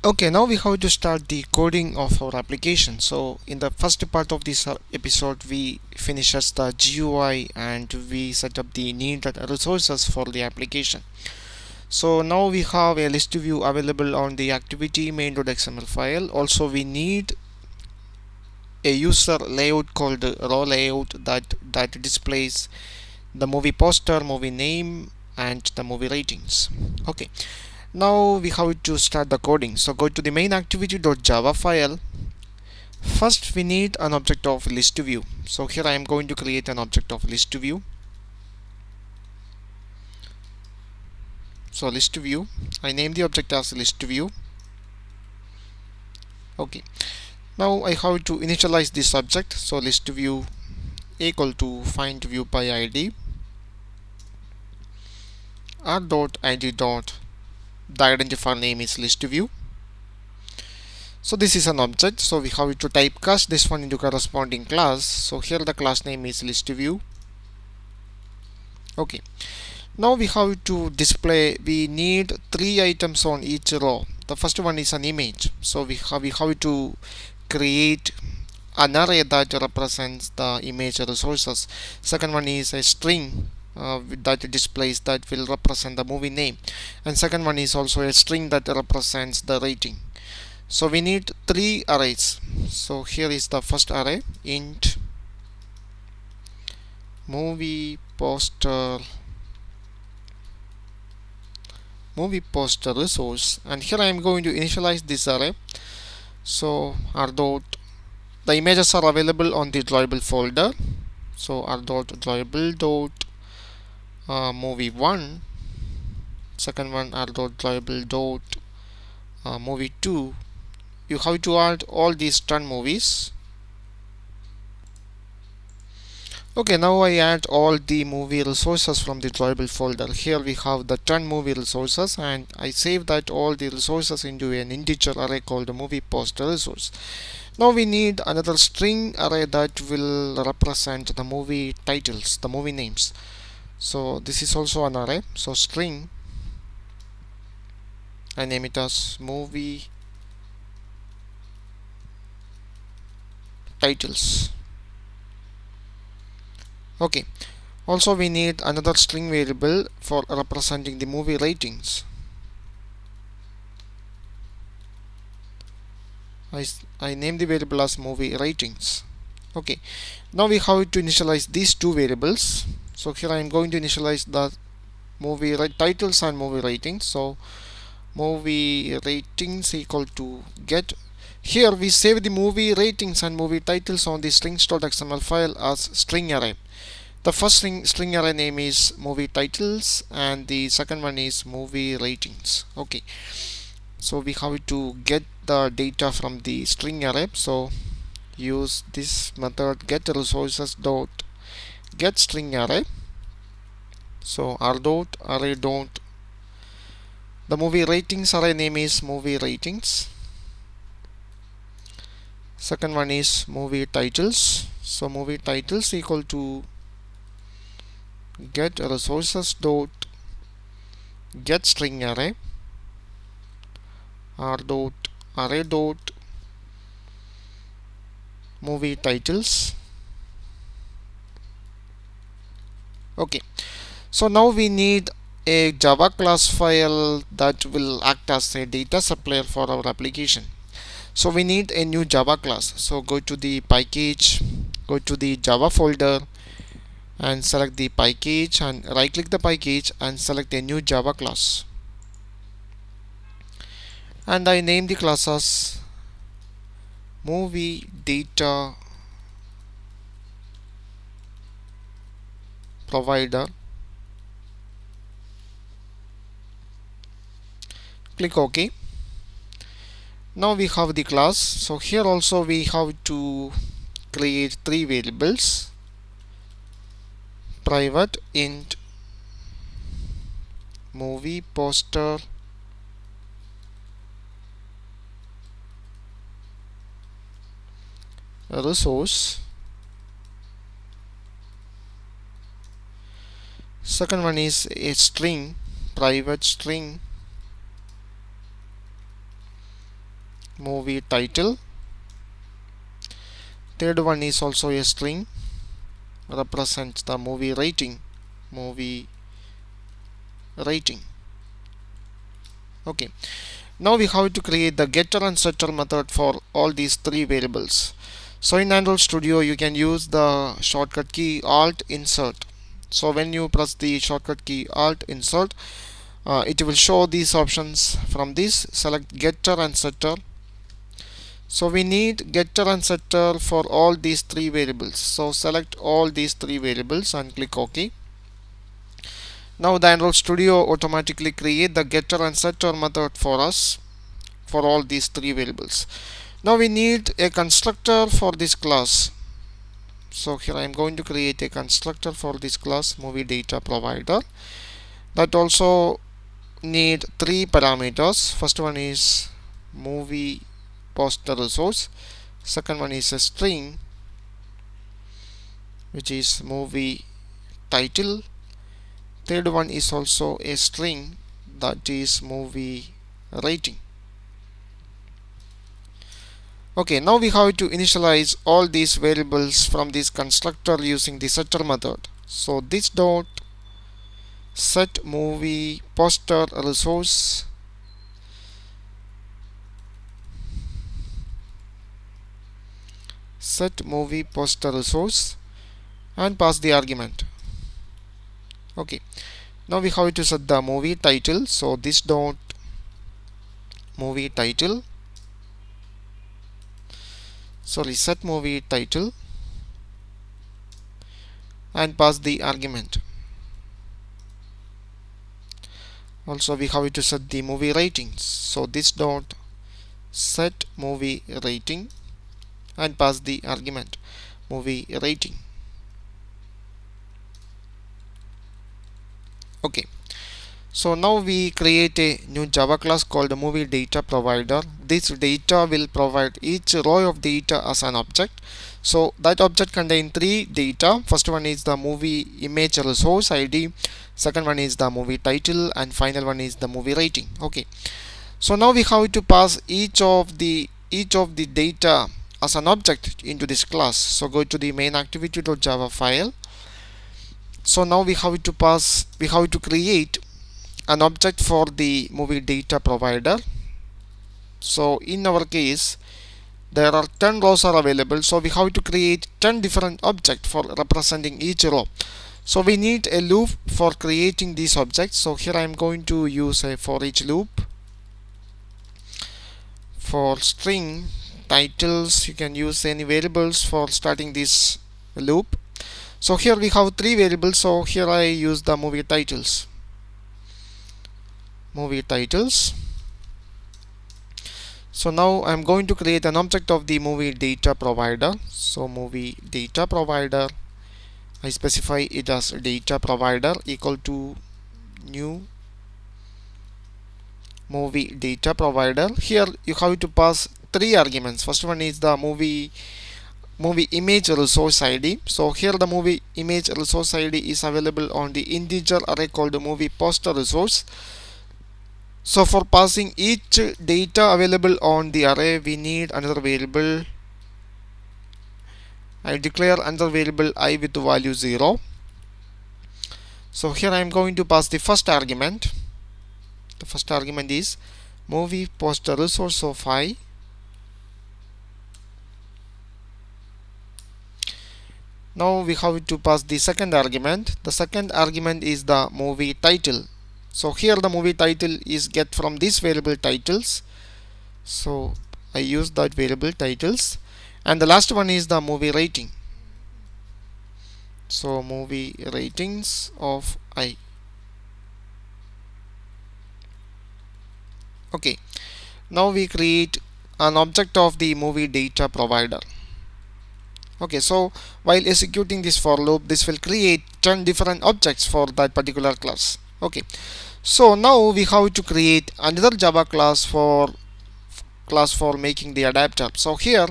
Okay, now we have to start the coding of our application. So in the first part of this episode, we finishes the GUI and we set up the needed resources for the application. So now we have a list view available on the activity main.xml file. Also, we need a user layout called raw layout that displays the movie poster, movie name, and the movie ratings. Okay, now we have to start the coding. So go to the main activity.java file. First, we need an object of list view. So here I am going to create an object of list view. So list view, I name the object as list view. Okay, now I have to initialize this object. So list view equal to find view by id r dot id dot the identifier name is list view. So this is an object, so we have to typecast this one into corresponding class. So here the class name is list view. Okay, now we have to display, we need three items on each row. The first one is an image, so we have to create an array that represents the image resources. Second one is a string that displays, that will represent the movie name, and second one is also a string that represents the rating. So we need three arrays. So here is the first array, int movie poster resource, and here I am going to initialize this array. So r dot, the images are available on the drawable folder. So r dot drawable dot movie 1, second one r dot drawable dot movie 2. You have to add all these 10 movies. Okay, now I add all the movie resources from the drawable folder. Here we have the 10 movie resources, and I save that all the resources into an integer array called movie poster resource. Now we need another string array that will represent the movie titles, the movie names. So this is also an array. So string, I name it as movie titles. Okay, also we need another string variable for representing the movie ratings. I name the variable as movie ratings. Okay, now we have to initialize these two variables. So here I am going to initialize the movie titles and movie ratings. So movie ratings equal to get. Here we save the movie ratings and movie titles on the strings.xml file as string array. The first string array name is movie titles and the second one is movie ratings. Okay, so we have to get the data from the string array. So use this method get resources dot get string array. So r dot array dot, the movie ratings array name is movie ratings, second one is movie titles. So movie titles equal to get resources dot get string array r dot array dot movie titles. Okay, so now we need a Java class file that will act as a data supplier for our application. So we need a new Java class. So go to the package, go to the Java folder and select the package and right click the package and select a new Java class. And I name the class as movie data provider. Click OK. Now we have the class. So here also we have to create three variables: private int movie poster resource, second one is a string, private string movie title. Third one is also a string, represents the movie rating. Movie rating. Okay. Now we have to create the getter and setter method for all these three variables. So in Android Studio you can use the shortcut key Alt Insert. So when you press the shortcut key Alt Insert, it will show these options. From this, select getter and setter. So we need getter and setter for all these three variables. So select all these three variables and click OK. Now the Android Studio automatically create the getter and setter method for us for all these three variables. Now we need a constructor for this class. So here I am going to create a constructor for this class, movie data provider. That also need three parameters. First one is movie poster resource. Second one is a string, which is movie title. Third one is also a string, that is movie rating. Okay, now we have to initialize all these variables from this constructor using the setter method. So this dot set movie poster resource set movie poster resource and pass the argument. Okay, now we have to set the movie title. So this dot movie title, set movie title and pass the argument. Also we have to set the movie ratings. So this dot set movie rating and pass the argument movie rating. Okay, so now we create a new Java class called movie data provider. This data will provide each row of data as an object. So that object contains three data. First one is the movie image resource ID, second one is the movie title, and final one is the movie rating. Okay, so now we have to pass each of the data as an object into this class. So go to the main activity.java file. So now we have to create an object for the movie data provider. So in our case there are 10 rows are available, so we have to create 10 different objects for representing each row. So we need a loop for creating these objects. So here I am going to use a for each loop. For string titles you can use any variables for starting this loop. So here we have three variables, so here I use the movie titles. So now I'm going to create an object of the movie data provider. So movie data provider, I specify it as data provider equal to new movie data provider. Here you have to pass three arguments. First one is the movie image resource ID. So here the movie image resource ID is available on the integer array called movie poster resource. So for passing each data available on the array, we need another variable. I declare another variable I with the value 0. So here I am going to pass the first argument. The first argument is movie poster resource of I. Now we have to pass the second argument. The second argument is the movie title. So here the movie title is get from this variable titles. So I use that variable titles. And the last one is the movie rating. So movie ratings of I. Okay, now we create an object of the movie data provider. Okay, so while executing this for loop, this will create 10 different objects for that particular class. Okay, so now we have to create another Java class for making the adapter. So here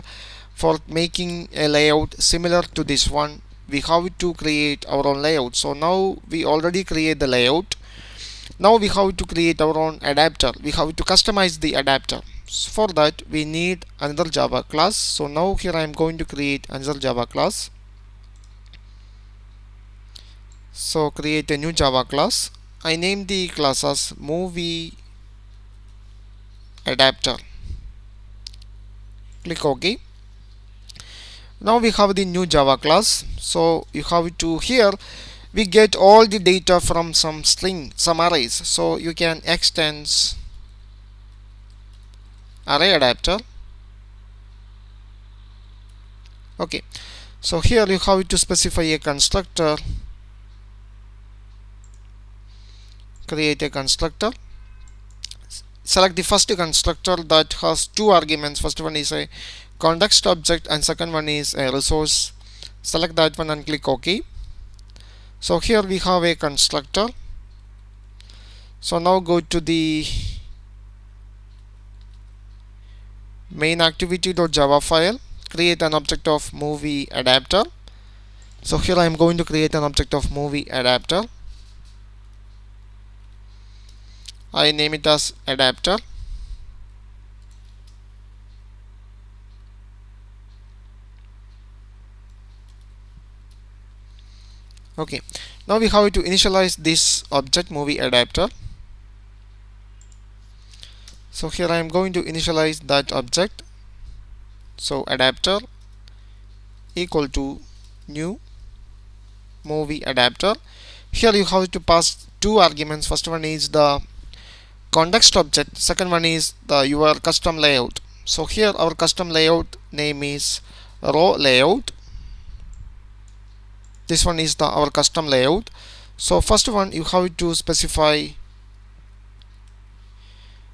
for making a layout similar to this one, we have to create our own layout. So now we already create the layout. Now we have to create our own adapter. We have to customize the adapter. For that we need another Java class. So now here I am going to create another Java class. So create a new Java class. I name the class as movie adapter. Click OK. Now we have the new Java class. So you have to here we get all the data from some string, some arrays. So you can extend array adapter. Okay, so here you have to specify a constructor, create a constructor, select the first constructor that has two arguments. First one is a context object and second one is a resource. Select that one and click OK. So here we have a constructor. So now go to the main activity.java file, create an object of movie adapter. So here I am going to create an object of movie adapter. I name it as adapter. Okay, now we have to initialize this object movie adapter. So here I am going to initialize that object. So adapter equal to new movie adapter. Here you have to pass two arguments. First one is the context object, second one is the your custom layout. So here our custom layout name is row layout. This one is our custom layout. So first one you have to specify,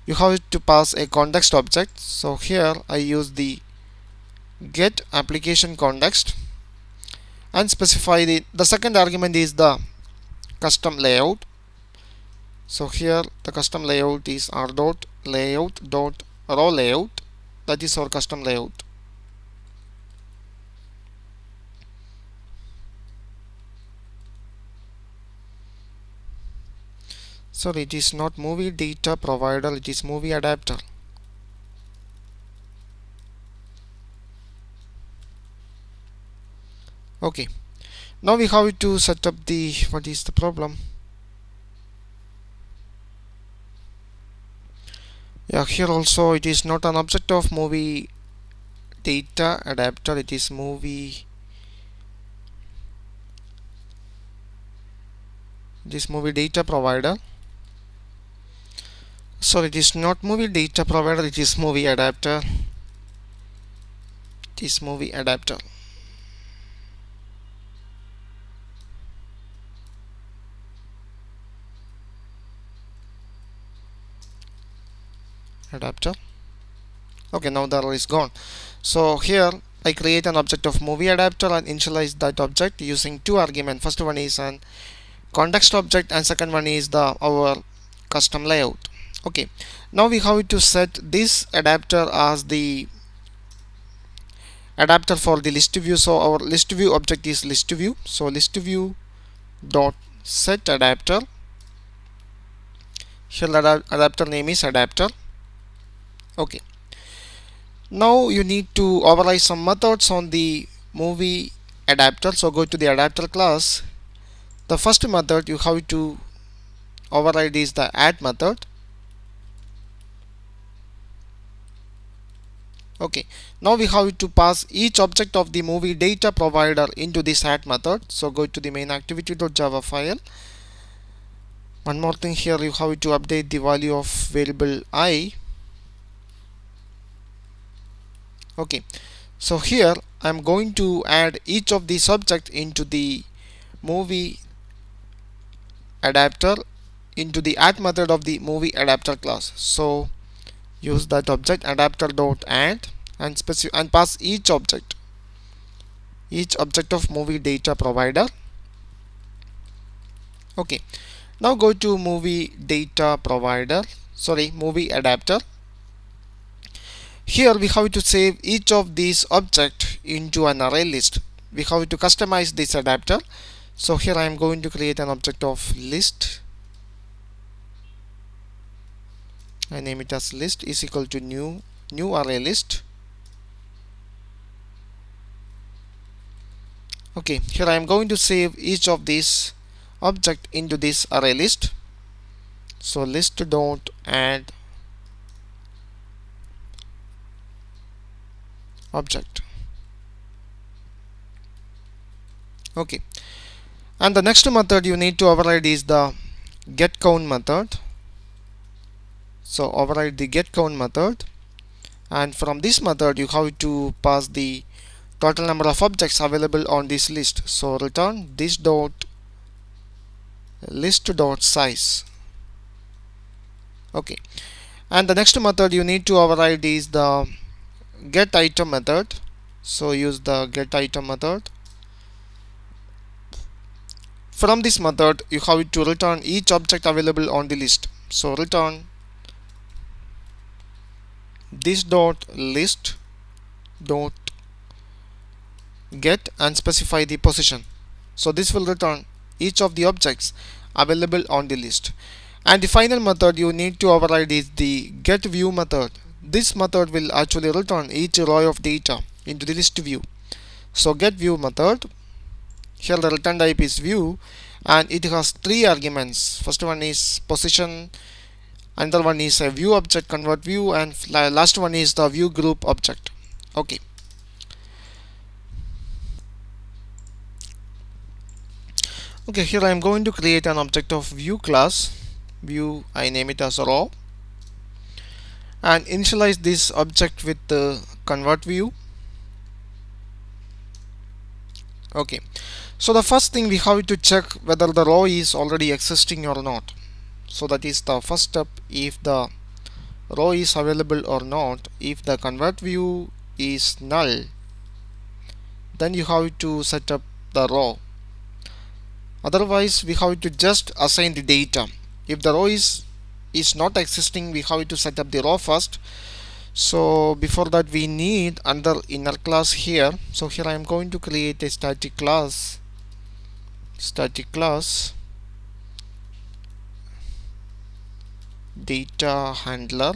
you have to pass a context object. So here I use the get application context and specify the second argument is the custom layout. So here the custom layout is r dot layout dot row layout. That is our custom layout. Sorry, it is not movie data provider, it is movie adapter. Okay, now we have to set up the, what is the problem? Yeah, here also it is not an object of movie data adapter, it is movie, this movie data provider. So it is not movie data provider, it is movie adapter. It is movie adapter. Adapter. Okay, now the error is gone. So here I create an object of movie adapter and initialize that object using two arguments. First one is an context object and second one is our custom layout. Okay, now we have to set this adapter as the adapter for the list view. So our list view object is list view. So list view dot set adapter. Here the adapter name is adapter. Okay, now you need to override some methods on the movie adapter. So go to the adapter class. The first method you have to override is the add method. Okay, now we have to pass each object of the movie data provider into this add method. So go to the main activity.java file. One more thing, here you have to update the value of variable I. Okay, so here I am going to add each of the subject into the movie adapter into the add method of the movie adapter class. So use that object adapter dot add and specify and pass each object of movie data provider. Okay, now go to movie data provider, sorry, movie adapter. Here we have to save each of these objects into an array list. We have to customize this adapter. So here I am going to create an object of list I name it as list is equal to new array list. Okay, here I am going to save each of these object into this array list. So list dot add object. Okay, and the next method you need to override is the get count method. So override the get count method, and from this method you have to pass the total number of objects available on this list. So return this dot list dot size. Okay, and the next method you need to override is the get item method. So use the get item method. From this method you have to return each object available on the list. So return this dot list dot get and specify the position. So this will return each of the objects available on the list. And the final method you need to override is the get view method. This method will actually return each row of data into the list view. So get view method, here the return type is view, and it has three arguments. First one is position, another one is a view object convert view, and last one is the view group object. Okay, okay, here I am going to create an object of view class. View, I name it as raw, and initialize this object with the convert view. Okay, so the first thing we have to check whether the row is already existing or not. So that is the first step. If the row is available or not, if the convert view is null, then you have to set up the row. Otherwise we have to just assign the data. If the row is not existing, we have to set up the row first. So before that we need another inner class here. So here I am going to create a static class data handler.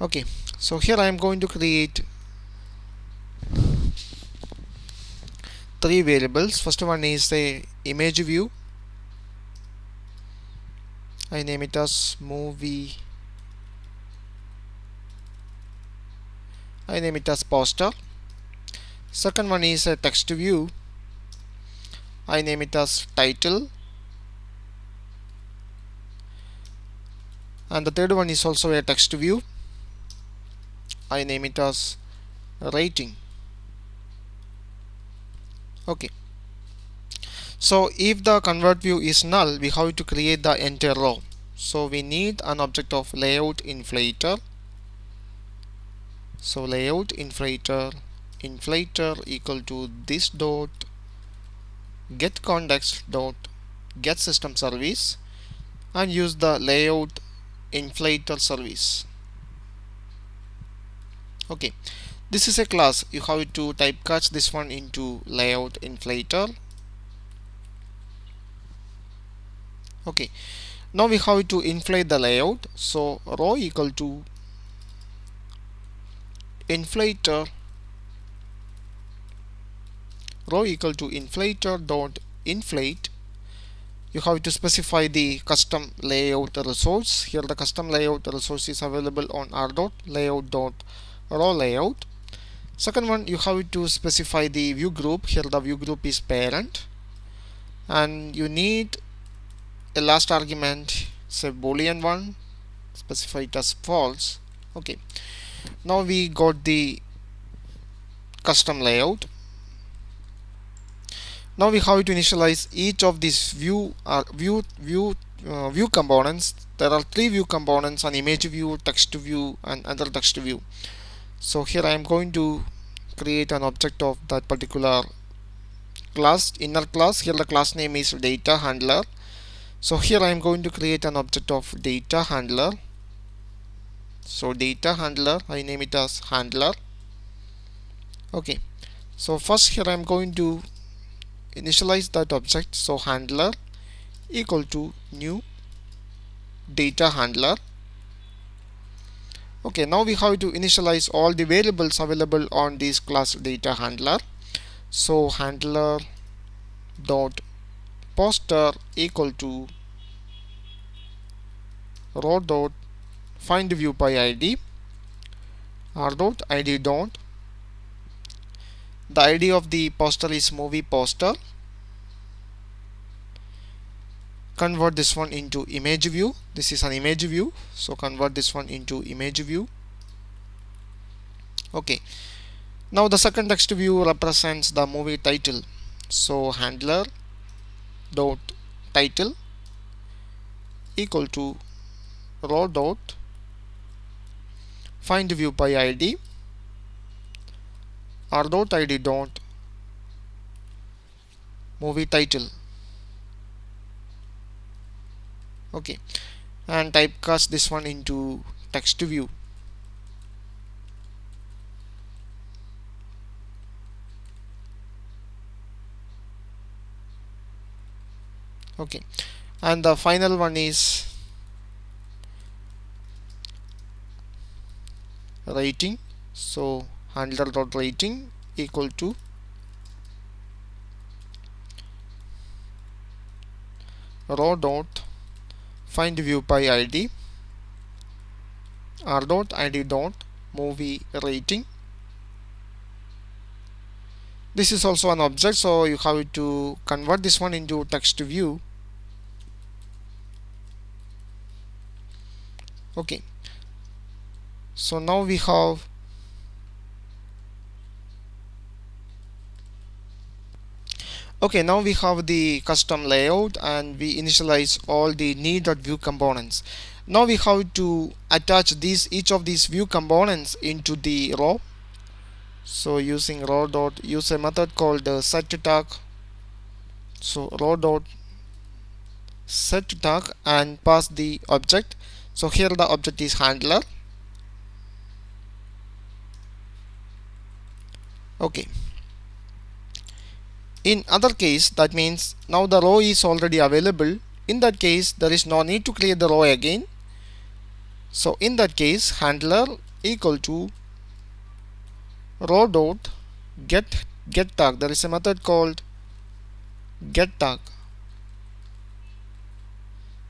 Okay, so here I am going to create three variables. First one is a image view. I name it as movie. I name it as poster. Second one is a text view. I name it as title. And the third one is also a text view. I name it as rating. Okay, so if the convert view is null, we have to create the entire row. So we need an object of layout inflator. So layout inflator equal to this dot get context dot get system service, and use the layout inflator service. Okay, this is a class. You have to typecast this one into layout inflator. Okay, now we have to inflate the layout. So row equal to inflator dot inflate. You have to specify the custom layout resource. Here the custom layout resource is available on r dot layout dot row layout. Second one, you have to specify the view group. Here the view group is parent, and you need a last argument, say boolean one, specify it as false. Okay, now we got the custom layout. Now we have to initialize each of these view components. There are three view components: an image view, text view, and other text view. So here I am going to create an object of that particular class, inner class. Here the class name is data handler. So here I am going to create an object of data handler. So data handler, I name it as handler. Okay, so first here I am going to initialize that object. So handler equal to new data handler. Okay, now we have to initialize all the variables available on this class data handler. So handler dot poster equal to row dot find view by id, r dot id dot, the id of the poster is movie poster. Convert this one into image view. This is an image view, so convert this one into image view. Okay, now the second text view represents the movie title. So handler dot title equal to row dot find view by id, r dot id dot movie title. Okay, and typecast this one into text view. Okay, and the final one is rating. So handler dot rating equal to row dot find view by id, r dot id dot movie rating. This is also an object, so you have to convert this one into text view. Okay, so now we have the custom layout, and we initialize all the need.view components. Now we have to attach each of these view components into the row. So using row dot use a method called set tag. So row dot set tag and pass the object. So here the object is handler. Okay, in other case, that means now the row is already available. In that case, there is no need to create the row again. So in that case, handler equal to row dot get tag. There is a method called get tag.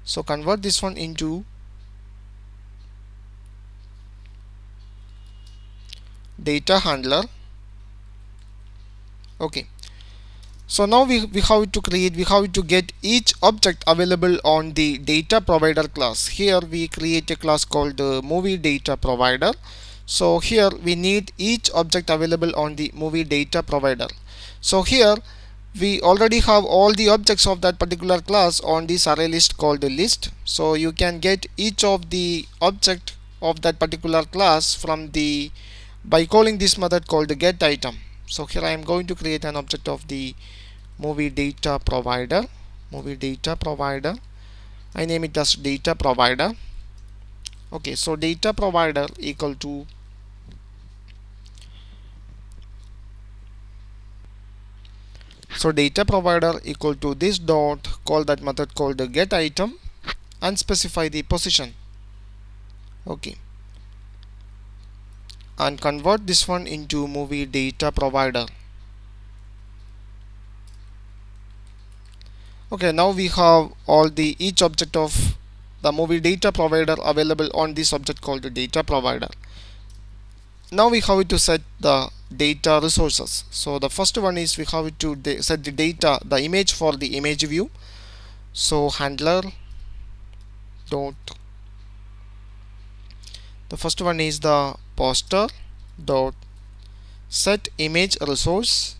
So convert this one into data handler. Okay, so now we have to get each object available on the data provider class. Here we create a class called movie data provider. So here we need each object available on the movie data provider. So here we already have all the objects of that particular class on this array list called list. So you can get each of the object of that particular class from the by calling this method called get item. So here I am going to create an object of the movie data provider. I name it as data provider. Okay, so data provider equal to this dot call that method called the get item and specify the position. Okay, and convert this one into movie data provider. Okay, now we have each object of the movie data provider available on this object called the data provider. Now we have to set the data resources. So the first one is we have to set the image for the image view. So handler dot, the first one is the poster dot set image resource.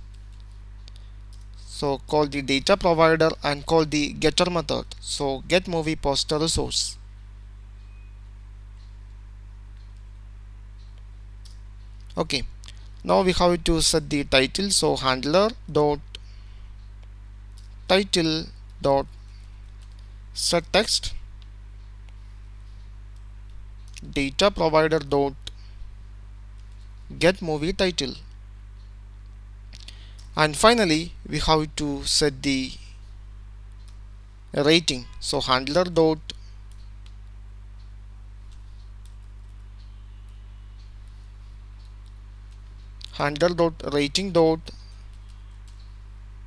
So call the data provider and call the getter method. So get movie poster resource. Okay, now we have to set the title. So handler dot title dot set text, data provider dot get movie title, and finally we have to set the rating. So handler.rating dot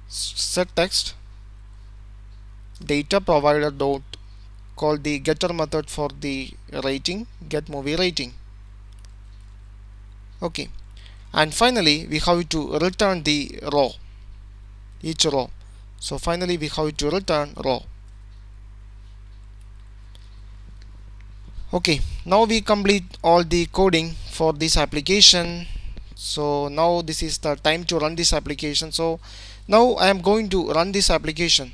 set text data provider dot call the getter method for the rating, get movie rating. Okay, and finally we have to return the row, each row. So finally we have to return row. Okay, now we complete all the coding for this application. So now this is the time to run this application. So now I am going to run this application.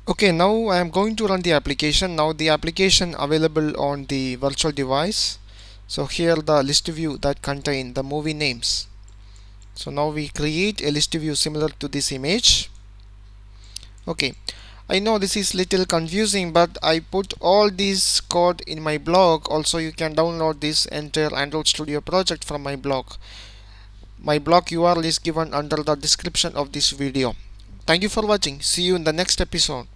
Okay, now I am going to run the application. Now the application available on the virtual device. So here the list view that contain the movie names. So now we create a list view similar to this image. Okay, I know this is little confusing, but I put all this code in my blog. Also you can download this entire Android Studio project from my blog. My blog URL is given under the description of this video. Thank you for watching. See you in the next episode.